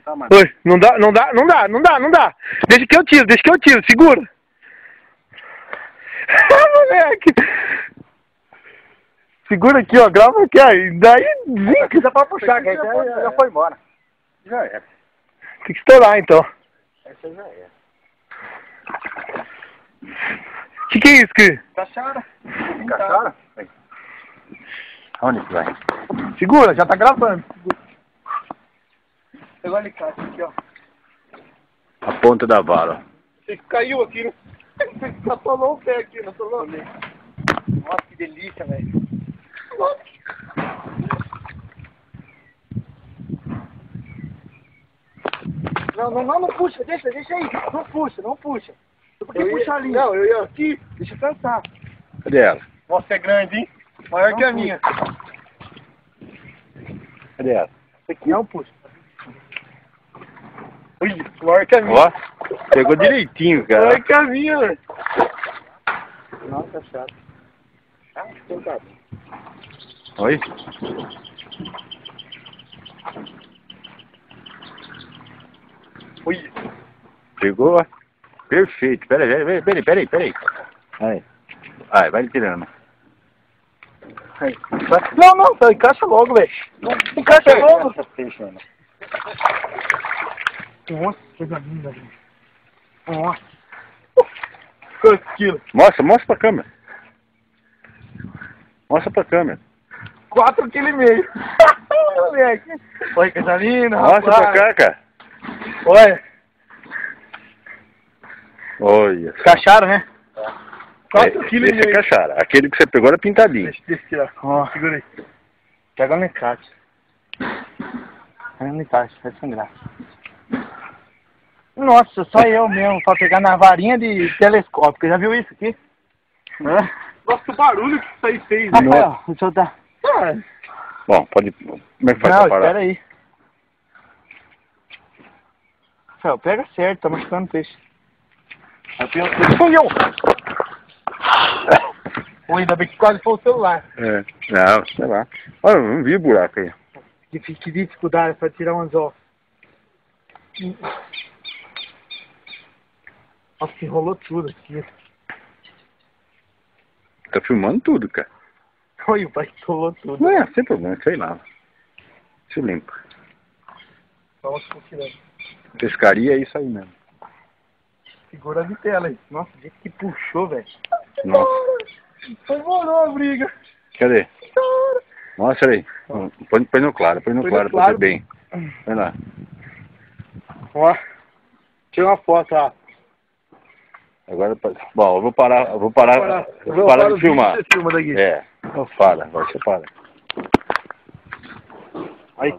Tá, mano. Oi, não dá. Deixa que eu tiro, segura. Moleque. Segura aqui, ó, grava aqui, ó. Daí, Aqui dá pra puxar, que aí já foi embora. Já é. Tem que estourar, então. Essa já é. Que é isso, que? Caçara. Caçara? Onde que vai? Segura, já tá gravando. Pegou ali, cara, aqui, ó. A ponta da vara. Você caiu aqui, né? Você atolou o pé aqui, não atolou? Nossa, que delícia, velho. Não puxa, deixa aí. Não puxa. Por que puxar ali? Não, eu ia aqui. Deixa eu cansar. Cadê ela? Nossa, é grande, hein? Maior que a minha. Cadê ela? Aqui não puxa. Ui, maior que a minha. Ó, pegou direitinho, cara. Maior que a minha, velho. Nossa, chato. Tentado. Oi? Ui. Pegou, ó. Perfeito. Peraí. Aí, vai tirando. Aí. Não, encaixa logo, velho. Encaixa logo. Nossa, coisa linda, velho. Nossa. Quantos quilos? Mostra pra câmera. Mostra pra câmera. 4,5 kg. Moleque. Olha, coisa linda, Mostra pra rapaz. cá, cara. Olha. Olha. Cacharam, né? 4,5 kg. Esse é caçara. Aquele que você pegou era pintadinho. Deixa eu tirar. Ó, segura aí. Pega no encaixe. Pega no encaixe, vai sangrar. Nossa, só eu mesmo, pra pegar na varinha de telescópio. Já viu isso aqui? Nossa, o barulho que isso aí fez. Rafael, deixa eu dar. Bom, pode... Como é que faz Não, pra parar? espera aí. Rafael, pega certo, tá machucando o peixe. Pô, ainda bem que quase foi o celular. É. Não, sei lá. Olha, eu não vi o buraco aí. Que dificuldade pra tirar um anzol. Nossa, enrolou tudo aqui. Tá filmando tudo, cara. Olha, o pai enrolou tudo. Não é, sem problema, sei lá. Isso limpa. Nossa, tirando. Pescaria é isso aí mesmo. Segura a vitela aí. Nossa, o jeito que puxou, velho. Nossa. Demorou a briga. Cadê? Mostra aí. Põe no claro pra ver bem. Vai lá. Ó. Tira uma foto, ó. Agora, bom, eu vou parar de filmar. Você filma daqui. É, não fala, agora você para. Aí.